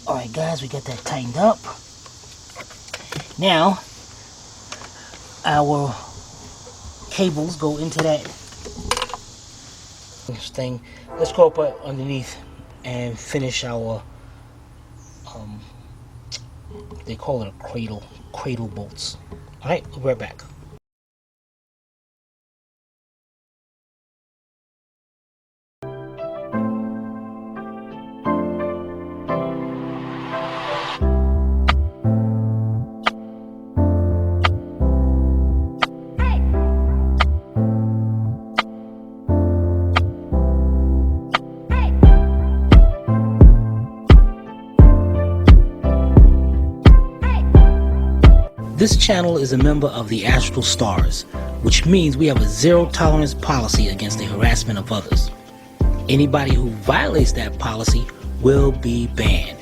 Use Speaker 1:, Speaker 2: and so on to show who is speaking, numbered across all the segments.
Speaker 1: Alright guys, we got that tightened up. Now, our cables go into that thing. Let's go up underneath and finish our, they call it a cradle bolts. Alright, we'll be right back. This channel is a member of the Astral Stars, which means we have a zero-tolerance policy against the harassment of others. Anybody who violates that policy will be banned.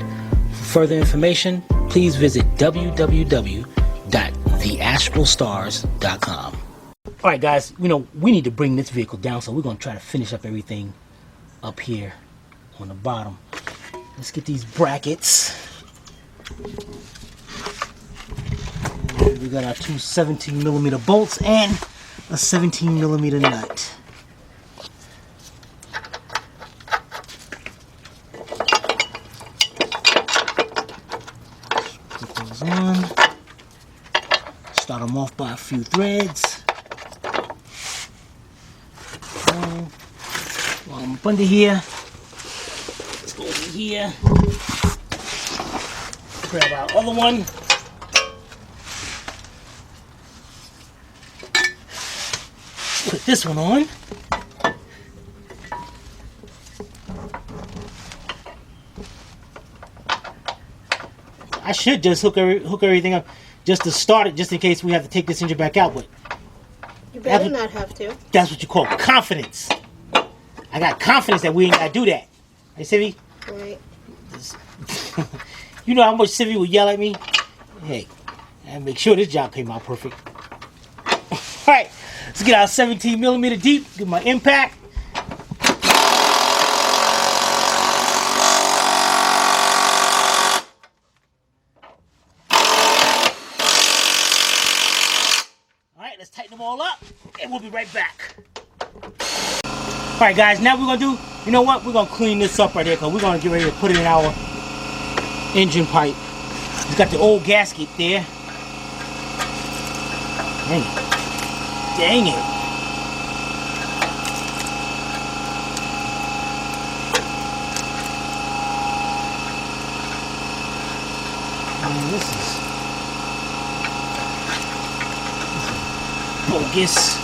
Speaker 1: For further information, please visit www.theastralstars.com. Alright guys, we need to bring this vehicle down, so we're going to try to finish up everything up here on the bottom. Let's get these brackets. We got our two 17mm bolts and a 17mm nut. Put those on. Start them off by a few threads. While I'm up under here, let's go over here. Grab our other one. Put this one on. I should just hook everything up just to start it, just in case we have to take this engine back out. But
Speaker 2: you better not have to.
Speaker 1: That's what you call confidence. I got confidence that we ain't gotta do that. Hey, Sivvy?
Speaker 2: Right.
Speaker 1: You know how much Sivvy would yell at me? Hey, and make sure this job came out perfect. All right. Let's get our 17mm deep, get my impact. Alright, let's tighten them all up, and we'll be right back. Alright guys, now we're going to do, you know what? We're going to clean this up right here, because we're going to get ready to put it in our engine pipe. It's got the old gasket there. Dang it. This is bogus.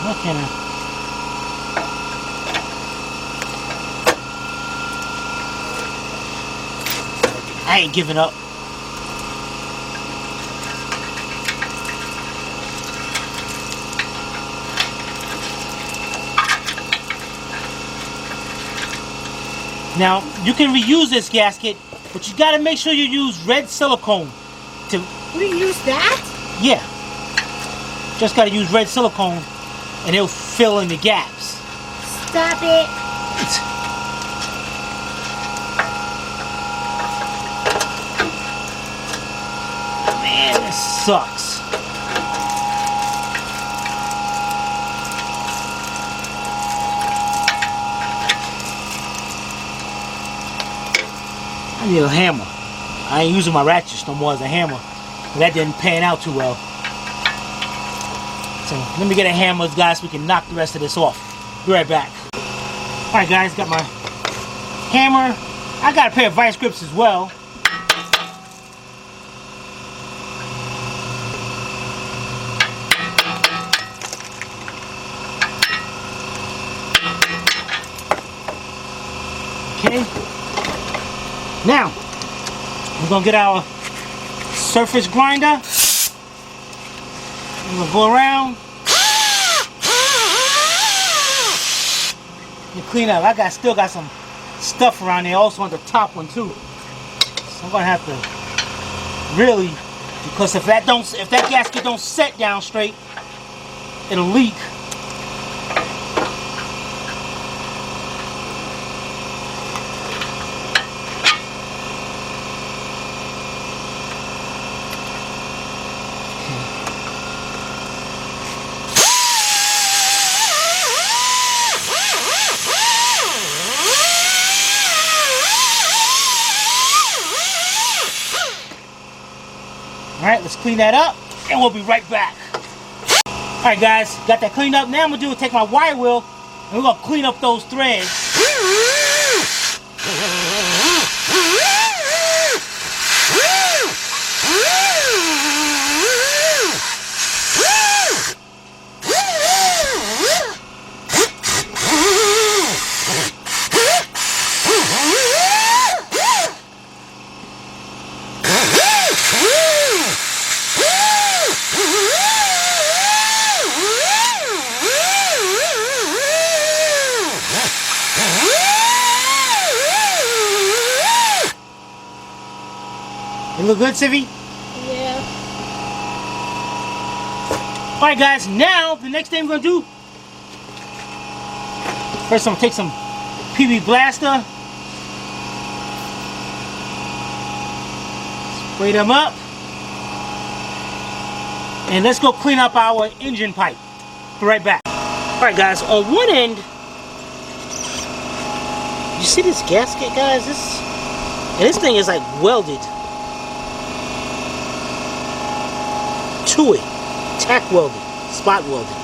Speaker 1: How can I ain't giving up. Now, you can reuse this gasket, but you gotta make sure you use red silicone to...
Speaker 2: Reuse that?
Speaker 1: Yeah. Just gotta use red silicone and it'll fill in the gaps.
Speaker 2: Stop it.
Speaker 1: Man, this sucks. I need a hammer. I ain't using my ratchets no more as a hammer. That didn't pan out too well. So let me get a hammer, guys, so we can knock the rest of this off. Be right back. Alright guys, got my hammer. I got a pair of vice grips as well. Okay. Now, we're going to get our surface grinder. We're going to go around and clean up. I still got some stuff around there also on the top one too. So I'm going to have to really Because if that gasket don't set down straight, it'll leak. Alright, let's clean that up and we'll be right back. Alright guys, got that cleaned up. Now I'm gonna take my wire wheel and we're gonna clean up those threads. You look good, Sivvy?
Speaker 2: Yeah.
Speaker 1: Alright guys, now the next thing we're gonna do, first I'm gonna take some PB Blaster, spray them up, and let's go clean up our engine pipe. Be right back. Alright guys, on one end, you see this gasket, guys? This thing is like welded to it, tack welded, spot welded.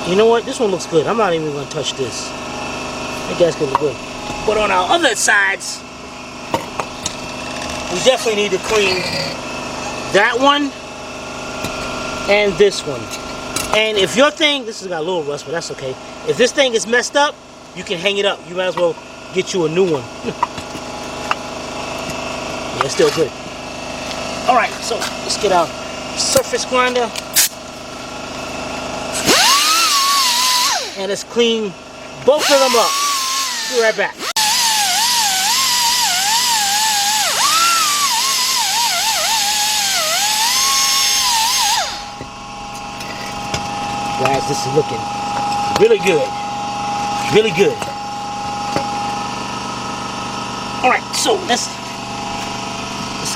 Speaker 1: You know what? This one looks good. I'm not even gonna touch this. That gasket looks good. But on our other sides, we definitely need to clean that one and this one. And if your thing, this has got a little rust, but that's okay. If this thing is messed up, you can hang it up. You might as well get you a new one. Yeah, it's still good. All right, so let's get our surface grinder and let's clean both of them up. Be right back. Guys, this is looking really good. Really good. Alright, so let's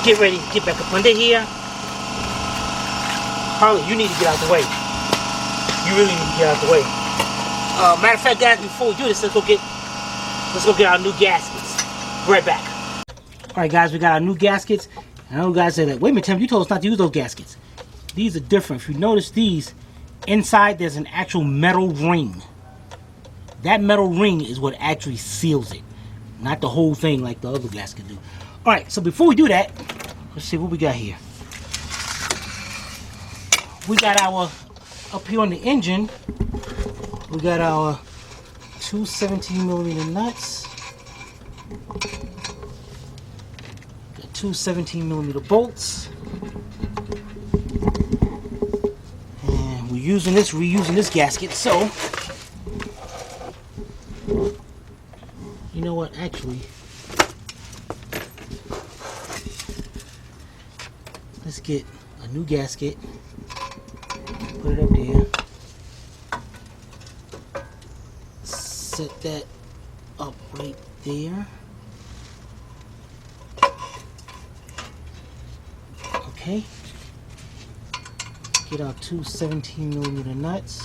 Speaker 1: get ready to get back up under here. Harley, you need to get out the way. You really need to get out the way. Matter of fact, guys, before we do this, let's go get our new gaskets. Be right back. Alright guys, we got our new gaskets. And I know guys say that, wait a minute, Tim, you told us not to use those gaskets. These are different. If you notice these, inside there's an actual metal ring. That metal ring is what actually seals it. Not the whole thing like the other gaskets do. Alright, so before we do that, let's see what we got here. We got our, up here on the engine, we got our two 17mm nuts. Got two 17mm bolts. And we're reusing this gasket, so you know what, actually, let's get a new gasket, put it up there, set that up right there. Okay, get our two 17mm nuts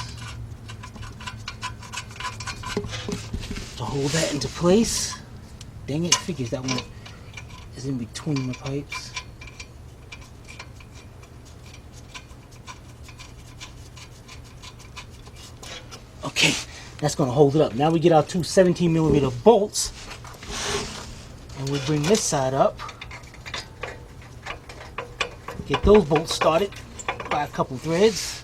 Speaker 1: to hold that into place. Dang it, figures that one is in between the pipes. Okay, that's gonna hold it up. Now we get our two 17mm bolts and we bring this side up. Get those bolts started by a couple threads.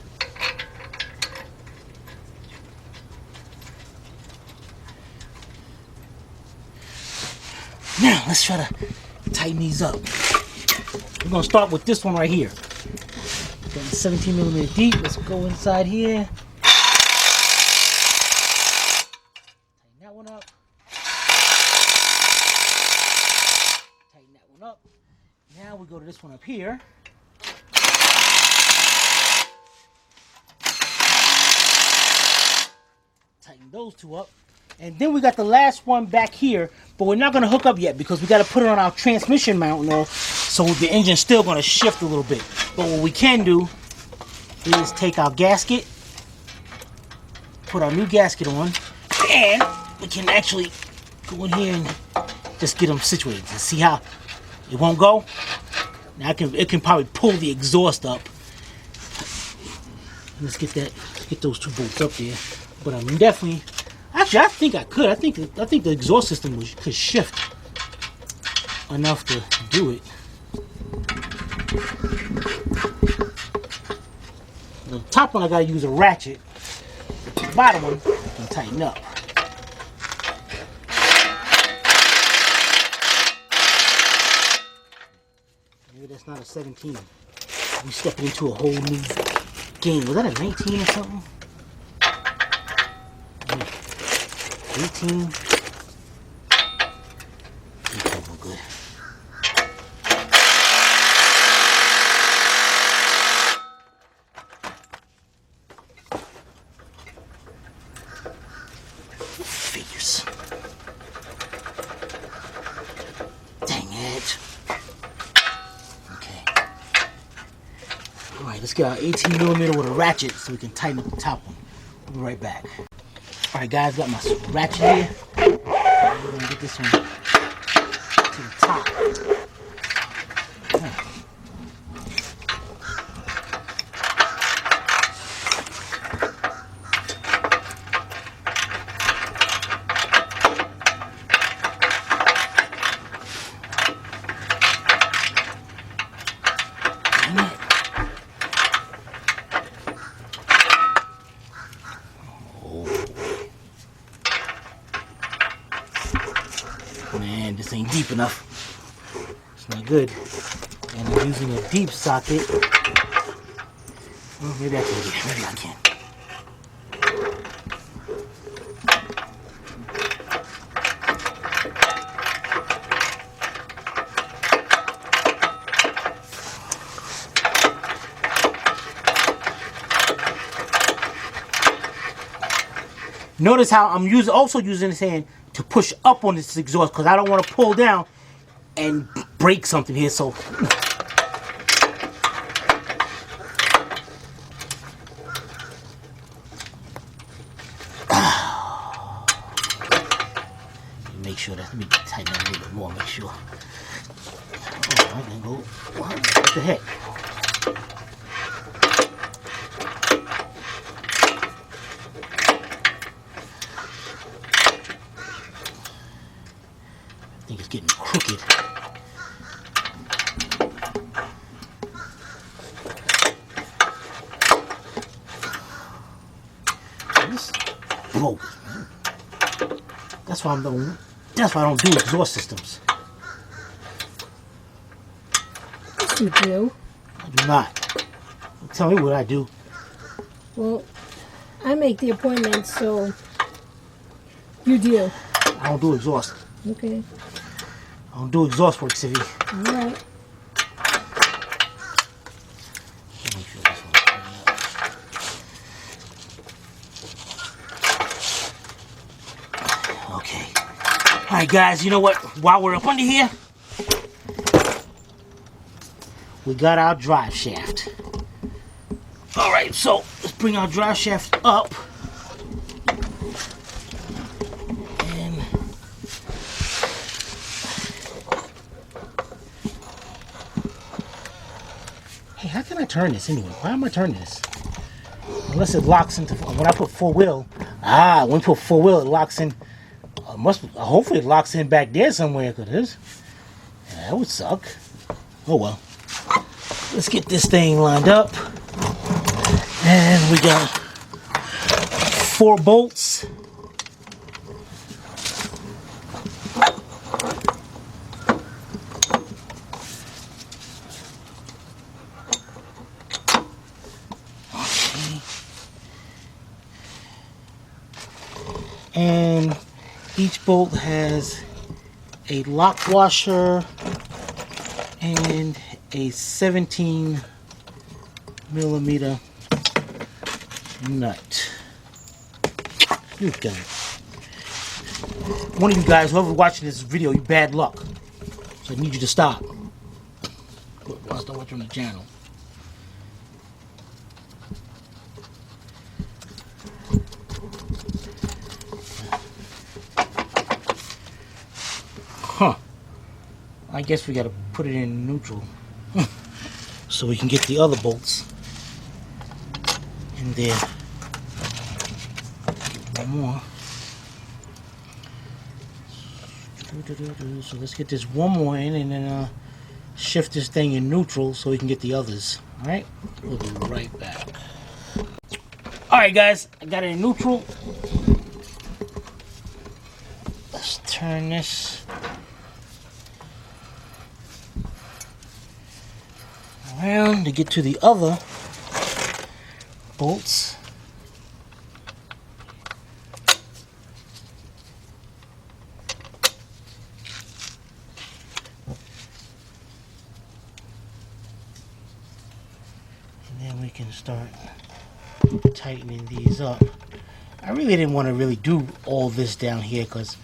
Speaker 1: Now let's try to tighten these up. We're gonna start with this one right here. Got 17mm deep. Let's go inside here. Tighten that one up. Tighten that one up. Now we go to this one up here. tighten those two up. And then we got the last one back here, but we're not going to hook up yet because we got to put it on our transmission mount and all, so the engine's still going to shift a little bit. But what we can do is take our gasket, put our new gasket on, and we can actually go in here and just get them situated. And see how it won't go? Now it can probably pull the exhaust up. Let's get those two bolts up there. But I mean, definitely. Actually, I think I could. I think the exhaust system could shift enough to do it. The top one I gotta use a ratchet. The bottom one I can tighten up. Maybe that's not a 17. We stepping into a whole new game. Was that a 19 or something? 18. Okay, we're good. Figures. Dang it. Okay. Alright, let's get our 18mm with a ratchet so we can tighten up the top one. We'll be right back. Alright guys, got my ratchet here. We're gonna get this one to the top. Man, this ain't deep enough. It's not good. And I'm using a deep socket. Well, maybe I can get it. Maybe I can. Notice how I'm also using this hand to push up on this exhaust because I don't want to pull down and break something here. So make sure that, let me tighten that a little bit more, make sure. Oh, I can go, what the heck? I think it's getting crooked. This broke. That's why I don't do exhaust systems.
Speaker 2: Yes, you do.
Speaker 1: I do not. Tell me what I do.
Speaker 2: Well, I make the appointment, so you do.
Speaker 1: I don't do exhaust.
Speaker 2: Okay.
Speaker 1: I don't do exhaust work, Civvy.
Speaker 2: All right.
Speaker 1: Make sure this one's clean up. Okay. All right, guys. You know what? While we're up under here, we got our drive shaft. All right. So let's bring our drive shaft up. How can I turn this anyway? Why am I turning this? Unless it locks into, when I put four wheel, when we put four wheel, it locks in, hopefully it locks in back there somewhere, because that would suck. Oh well. Let's get this thing lined up. And we got 4 bolts. And each bolt has a lock washer and a 17mm nut. You're done. One of you guys, whoever watching this video, you bad luck. So I need you to stop. I'll start watching the channel. Huh. I guess we gotta put it in neutral. So we can get the other bolts in there. One more. So let's get this one more in and then shift this thing in neutral so we can get the others. Alright? We'll be right back. Alright guys, I got it in neutral. Let's turn this around to get to the other bolts. And then we can start tightening these up. I really didn't want to really do all this down here because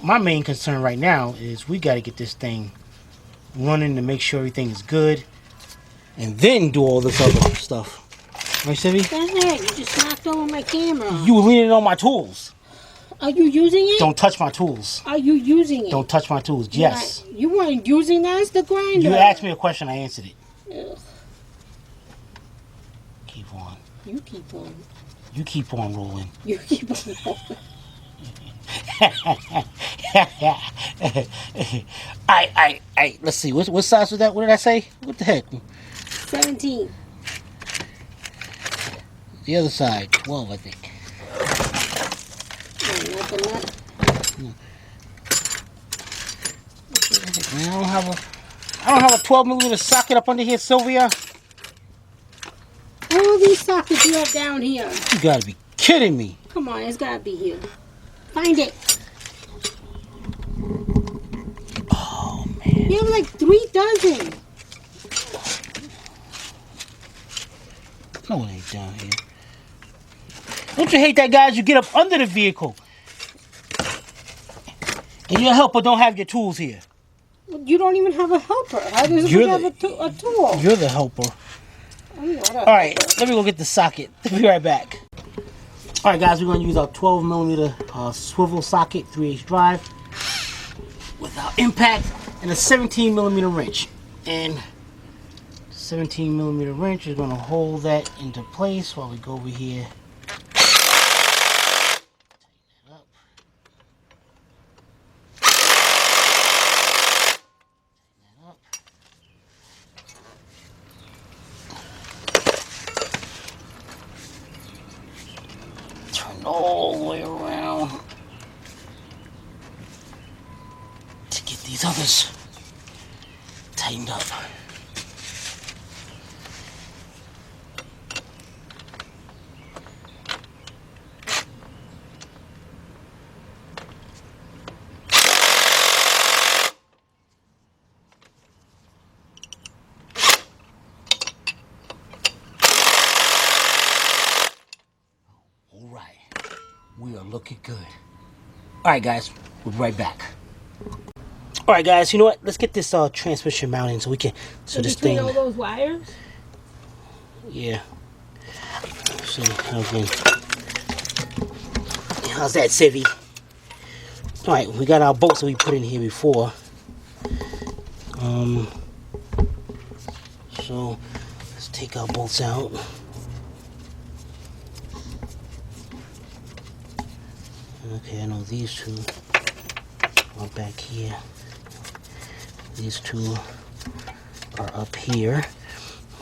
Speaker 1: my main concern right now is we got to get this thing running to make sure everything is good and then do all this other stuff. Right, Sivvy?
Speaker 2: That's it. You just knocked over my camera.
Speaker 1: You were leaning on my tools.
Speaker 2: Are you using it?
Speaker 1: Don't touch my tools.
Speaker 2: Are you using it?
Speaker 1: Don't touch my tools. Yes.
Speaker 2: You weren't using that as the grinder.
Speaker 1: You asked me a question, I answered it.
Speaker 2: Ugh.
Speaker 1: Keep on.
Speaker 2: You keep on.
Speaker 1: You keep on rolling.
Speaker 2: You keep on rolling.
Speaker 1: I let's see. What size was that? What did I say? What the heck?
Speaker 2: 17.
Speaker 1: The other side, 12, I think.
Speaker 2: No, not the nut.
Speaker 1: Man, I don't have a 12mm socket up under here, Sylvia.
Speaker 2: All these sockets you have down here.
Speaker 1: You gotta be kidding me.
Speaker 2: Come on, it's gotta be here. Find it.
Speaker 1: Oh man.
Speaker 2: You have like 3 dozen.
Speaker 1: No, it ain't down here. Don't you hate that, guys? You get up under the vehicle. And your helper don't have your tools here.
Speaker 2: You don't even have a helper. How does you have a tool?
Speaker 1: You're the helper. Alright, let me go get the socket. Be right back. Alright guys, we're going to use our 12mm swivel socket, 3/8 drive, without impact, and a 17mm wrench. And 17mm wrench is going to hold that into place while we go over here. Tighten that up. Tighten that up. Turn all the way around to get these others tightened up. Alright, we are looking good. Alright guys, we'll be right back. Alright guys, you know what? Let's get this transmission mounted so we can, so this thing.
Speaker 2: Between all those wires?
Speaker 1: Yeah. So, okay. How's that, Civvy? Alright, we got our bolts that we put in here before. So, let's take our bolts out. Okay, I know these two are back here. These two are up here.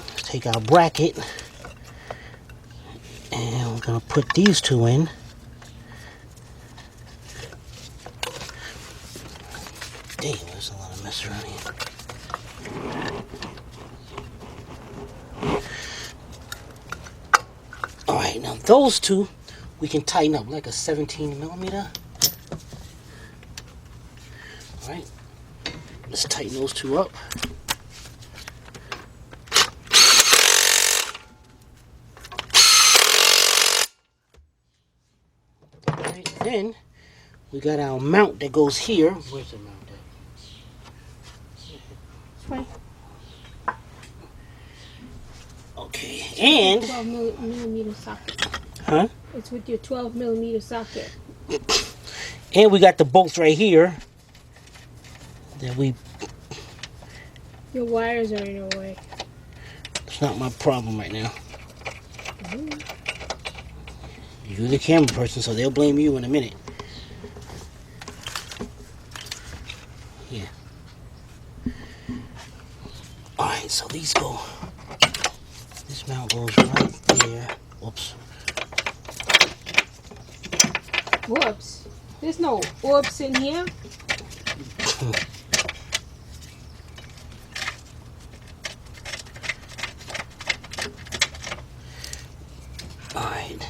Speaker 1: Let's take our bracket. And we're going to put these two in. Dang, there's a lot of mess around here. Alright, now those two we can tighten up like a 17mm. Alright, let's tighten those two up. then we got our mount that goes here. Where's the mount at?
Speaker 2: Right.
Speaker 1: Okay, and
Speaker 2: 12 millimeter socket.
Speaker 1: huh?
Speaker 2: It's with your 12 millimeter socket.
Speaker 1: And we got the bolts right here that we.
Speaker 2: Your wires are in your way.
Speaker 1: It's not my problem right now. You're the camera person, so they'll blame you in a minute. Yeah. Alright, so these go. This mount goes right there. Whoops.
Speaker 2: Whoops. There's no whoops in here.
Speaker 1: Alright.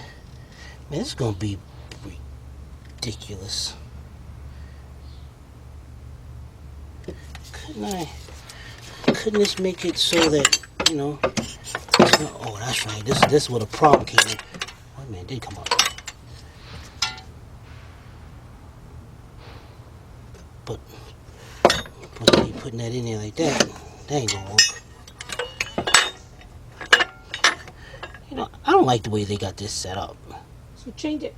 Speaker 1: Man, this is gonna be ridiculous. Couldn't this make it so that, you know, it's not, oh, that's right. This is where the problem came in. Wait a minute, it did come up. But putting that in there like that ain't gonna work. You know, I don't like the way they got this set up.
Speaker 2: So change it.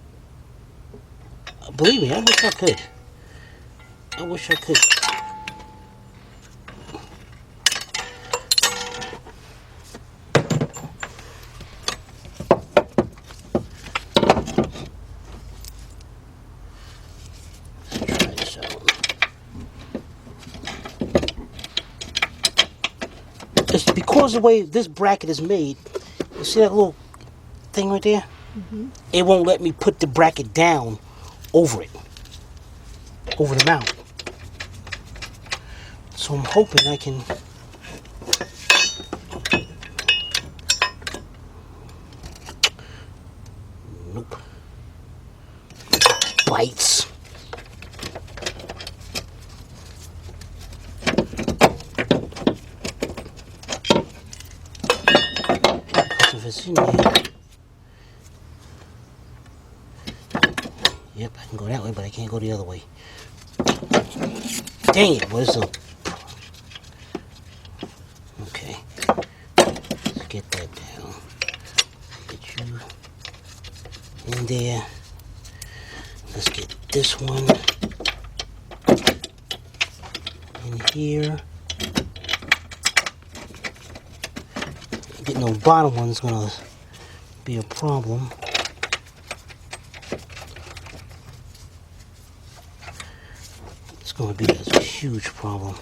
Speaker 1: Believe me, I wish I could. I wish I could. It's because of the way this bracket is made. You see that little thing right there?
Speaker 2: Mm-hmm.
Speaker 1: It won't let me put the bracket down over it, over the mount. So I'm hoping I can. Nope. Bites. If it's in there. Yep, I can go that way, but I can't go the other way. Dang it, what is the... Okay. Let's get that down. Get you in there. Let's get this one in here. Getting those bottom ones is gonna be a problem. It's gonna be a huge problem.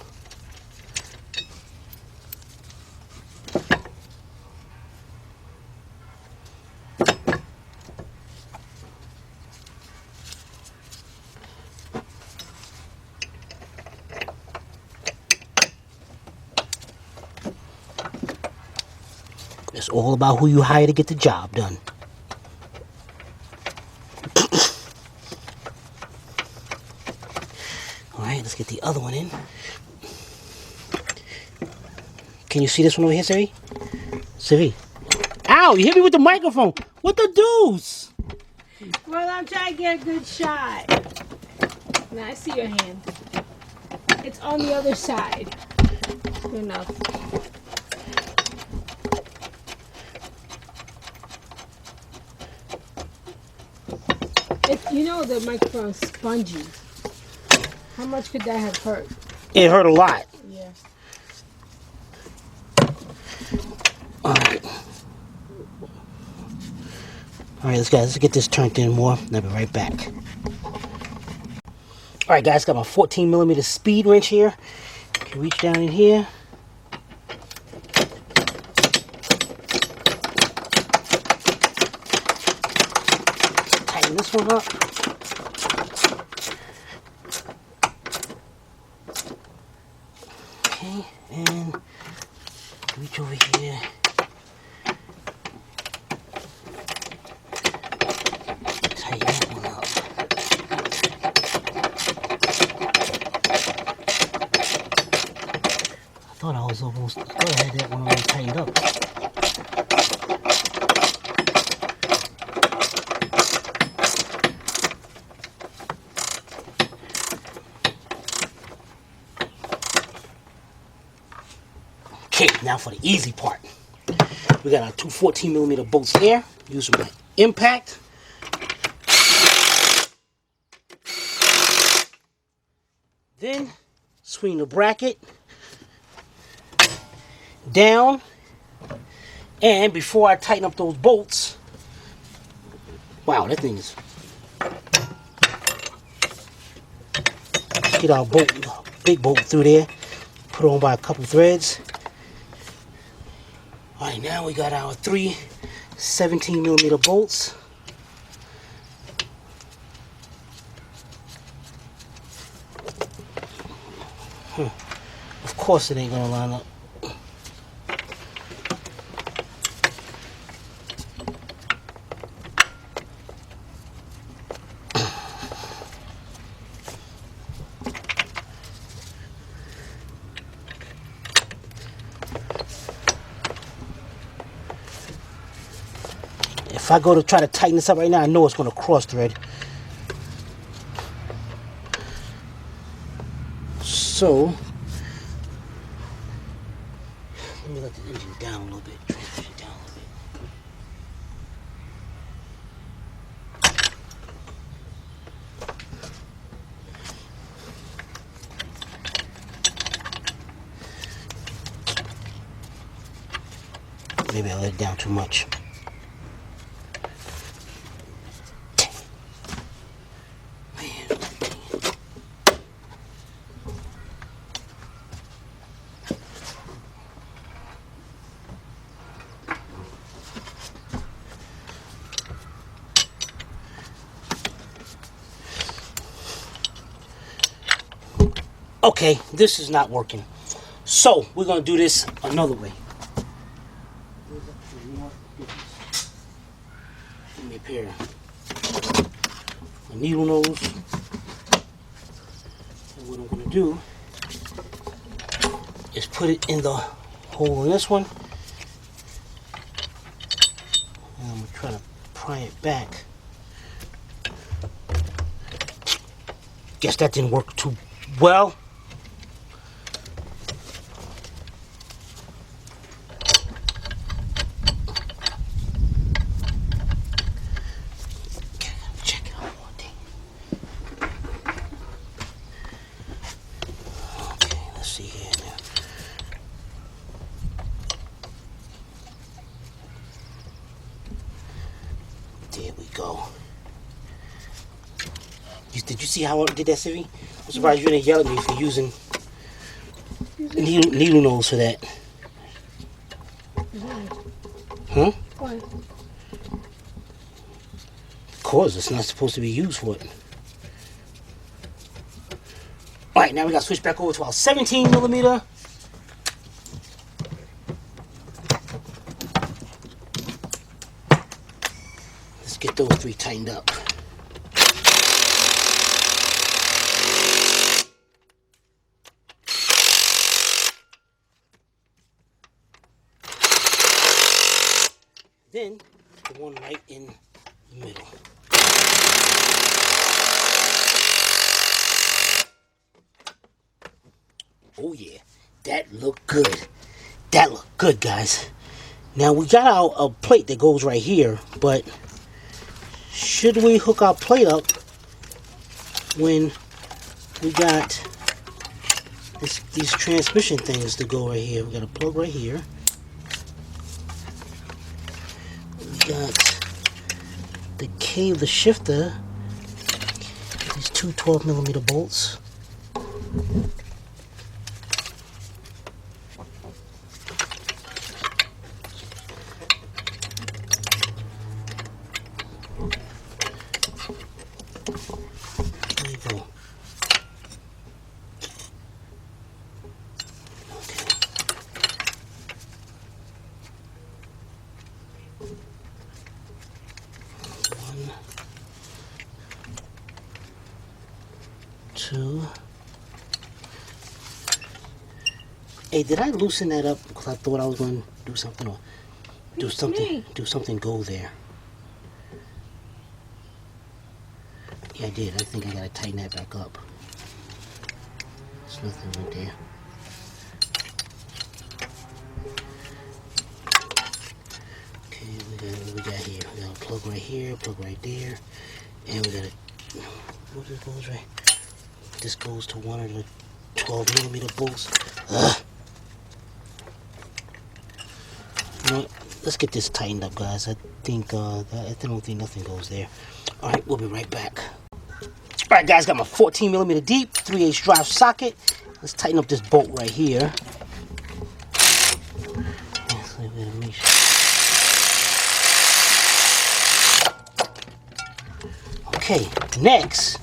Speaker 1: It's all about who you hire to get the job done. Alright, let's get the other one in. Can you see this one over here, Siri? Siri. Ow, you hit me with the microphone. What the deuce?
Speaker 2: Well, I'm trying to get a good shot. Now I see your hand. It's on the other side. Good enough. You know the microphone's spongy. How much could that have hurt?
Speaker 1: It hurt a lot.
Speaker 2: Yeah.
Speaker 1: Alright. Alright, let's get this turned in more. I'll be right back. Alright guys, got my 14 millimeter speed wrench here. Can reach down in here. Tighten this one up. Okay, and reach over here. Tighten that one up. I thought I had that one already tightened up. Okay, now for the easy part. We got our two 14mm bolts here. Using my impact. Then swing the bracket down. And before I tighten up those bolts, wow, that thing is. Let's get our bolt, big bolt through there. Put on by a couple threads. All right, now we got our three 17mm bolts. Of course it ain't gonna line up. If I go to try to tighten this up right now, I know it's gonna cross thread. So let me let the engine down a little bit, transmission down a little bit. Maybe I let it down too much. Okay, this is not working. So we're gonna do this another way. Give me a pair of needle nose. And what I'm gonna do is put it in the hole in this one. And I'm gonna try to pry it back. Guess that didn't work too well. See here now. There we go. Did you see how I did that, Siri? I'm surprised you didn't yell at me for using needle nose for that. Huh?
Speaker 2: Why?
Speaker 1: Cause it's not supposed to be used for it. Alright, now we gotta switch back over to our 17mm. Let's get those three tightened up. Then, the one right in the middle. Oh yeah, that looked good. That looked good, guys. Now we got our plate that goes right here, but should we hook our plate up when we got these transmission things to go right here? We got a plug right here. We got the shifter. These two 12mm bolts. There you go. One, two. Hey, did I loosen that up because I thought I was going to do something or do something go there? Yeah, I did. I think I gotta tighten that back up. There's nothing right there. Okay, what we got here? We got a plug right here, plug right there, and we got a. What this goes right? This goes to one of the 12mm bolts. You know what? Let's get this tightened up, guys. I don't think nothing goes there. All right, we'll be right back. All right, guys, got my 14mm deep 3/8 drive socket. Let's tighten up this bolt right here. Okay, next,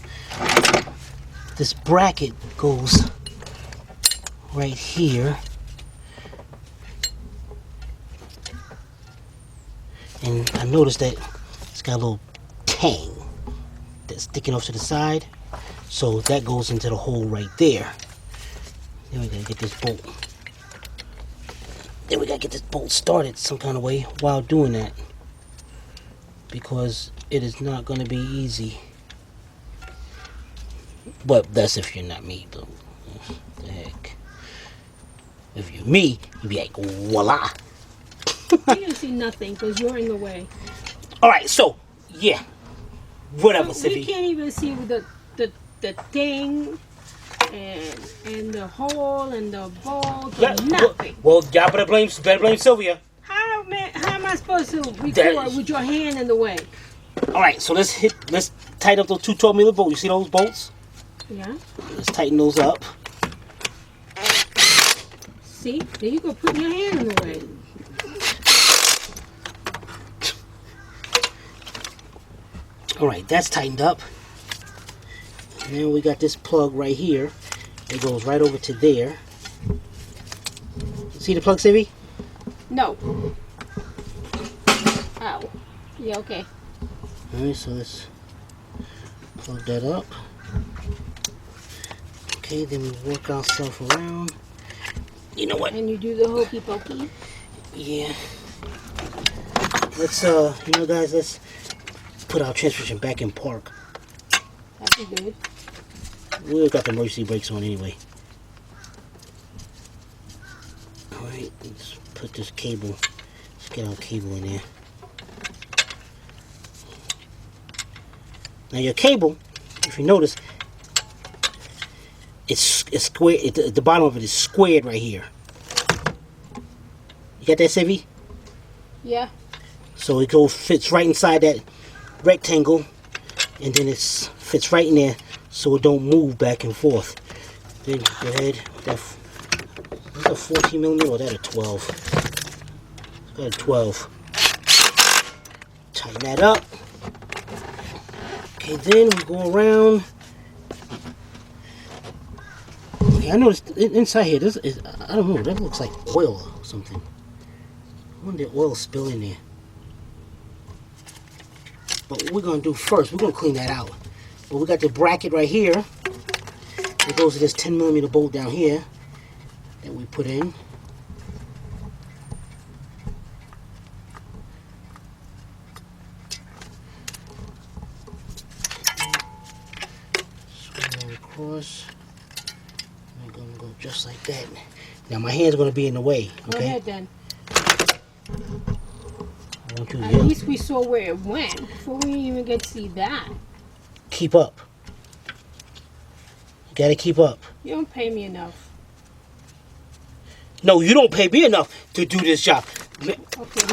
Speaker 1: this bracket goes right here. And I noticed that it's got a little tang that's sticking off to the side. So that goes into the hole right there. Then we gotta get this bolt. Then we gotta get this bolt started some kind of way while doing that. Because it is not gonna be easy. But that's if you're not me, though. What the heck? If you're me, you'd be like, voila.
Speaker 2: You can see nothing because you're in the way.
Speaker 1: Alright, so, yeah. Whatever,
Speaker 2: We
Speaker 1: Sippy.
Speaker 2: can't even see the thing and the hole and the bolt and nothing.
Speaker 1: Well, y'all better blame Sylvia.
Speaker 2: How am I supposed to record with your hand in the way?
Speaker 1: Alright, so let's tighten up those two 12mm bolts. You see those bolts?
Speaker 2: Yeah.
Speaker 1: Let's tighten those up.
Speaker 2: See? There you go, put your hand in the way.
Speaker 1: Alright, that's tightened up. And then we got this plug right here. It goes right over to there. See the plug, Sivvy?
Speaker 2: No. Ow. Yeah, okay.
Speaker 1: Alright, so let's plug that up. Okay, then we work ourselves around. You know what?
Speaker 2: And you do the hokey pokey.
Speaker 1: Yeah. Let's, you know, guys, let's put our transmission back in park.
Speaker 2: That'd be good.
Speaker 1: We've got the emergency brakes on anyway. Alright, let's put this cable. Let's get our cable in there. Now your cable, if you notice, it's square. The bottom of it is squared right here. You got that, Sivvy?
Speaker 2: Yeah.
Speaker 1: So it fits right inside that rectangle, and then it fits right in there, so it don't move back and forth. Then go ahead. Is that a 14mm or that a 12? It's got a 12. Tighten that up. Okay, then we go around. Okay, I noticed inside here, this is, I don't know, that looks like oil or something. I wonder if oil spill in there. But what we're going to do first, we're going to clean that out. But we got the bracket right here. It goes to this 10mm bolt down here that we put in. Screw across. We're going to go just like that. Now my hand's going to be in the way. Okay?
Speaker 2: Go ahead then.
Speaker 1: At
Speaker 2: least we saw where it went before we even get to see that.
Speaker 1: Keep up. You gotta keep up.
Speaker 2: You don't pay me enough.
Speaker 1: No, you don't pay me enough to do this job.
Speaker 2: Okay,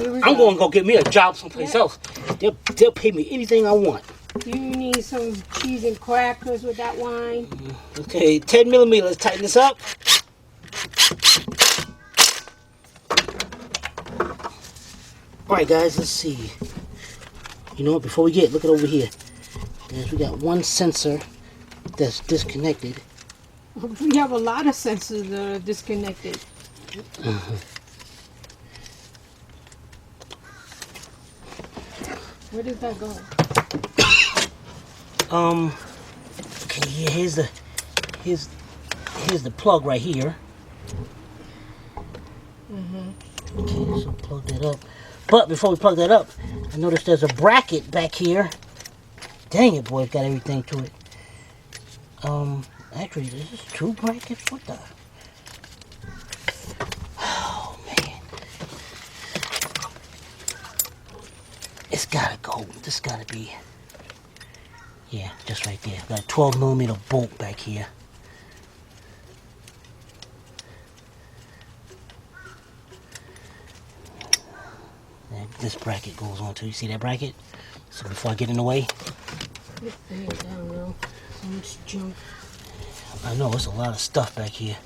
Speaker 2: here we go.
Speaker 1: I'm going to go get me a job someplace else. They'll pay me anything I want.
Speaker 2: You need some cheese and crackers with that wine.
Speaker 1: Okay, 10mm. Let's tighten this up. Alright guys, let's see. You know what, before we look at over here. Guys, we got one sensor that's disconnected.
Speaker 2: We have a lot of sensors that are disconnected. Where did that go?
Speaker 1: Okay, here's the plug right here. Okay, so plug that up. But before we plug that up, I noticed there's a bracket back here. Dang it, boy, it's got everything to it. Actually, this is two brackets. What the? Oh man. this gotta be, yeah, just right there. Got a 12mm bolt back here. And this bracket goes on too. You see that bracket? So before I get in the way,
Speaker 2: I don't know. So much junk.
Speaker 1: I know it's a lot of stuff back here.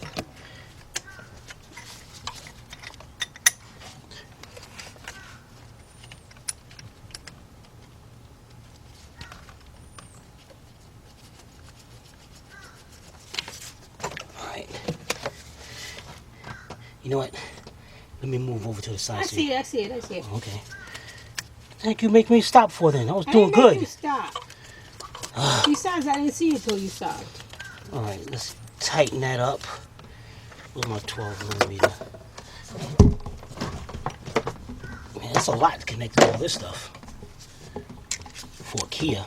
Speaker 1: Alright. You know what? Let me move over to the side.
Speaker 2: I see it.
Speaker 1: Okay. Thank you. Make me stop for then. I was
Speaker 2: I
Speaker 1: doing
Speaker 2: didn't make
Speaker 1: good.
Speaker 2: you stop. Besides, I didn't see you until you stopped.
Speaker 1: All right, let's tighten that up with my 12mm. Man, that's a lot to connect to all this stuff for a Kia.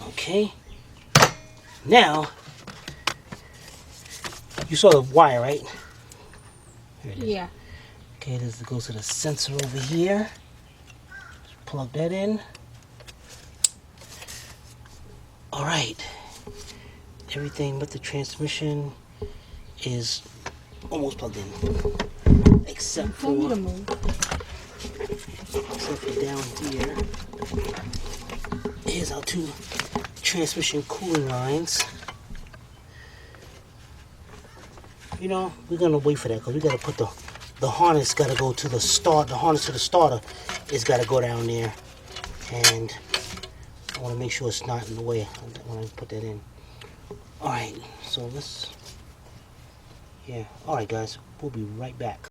Speaker 1: Okay. Now, you saw the wire, right? Here it is.
Speaker 2: Yeah.
Speaker 1: Okay, this goes to the sensor over here. Just plug that in. All right. Everything but the transmission is almost plugged in, except for down here. Here's our two transmission cooling lines. You know, we're gonna wait for that because we gotta put the harness gotta go to the start. The harness to the starter is gotta go down there, and I want to make sure it's not in the way when I put that in. All right, so let's. Yeah. All right, guys, we'll be right back.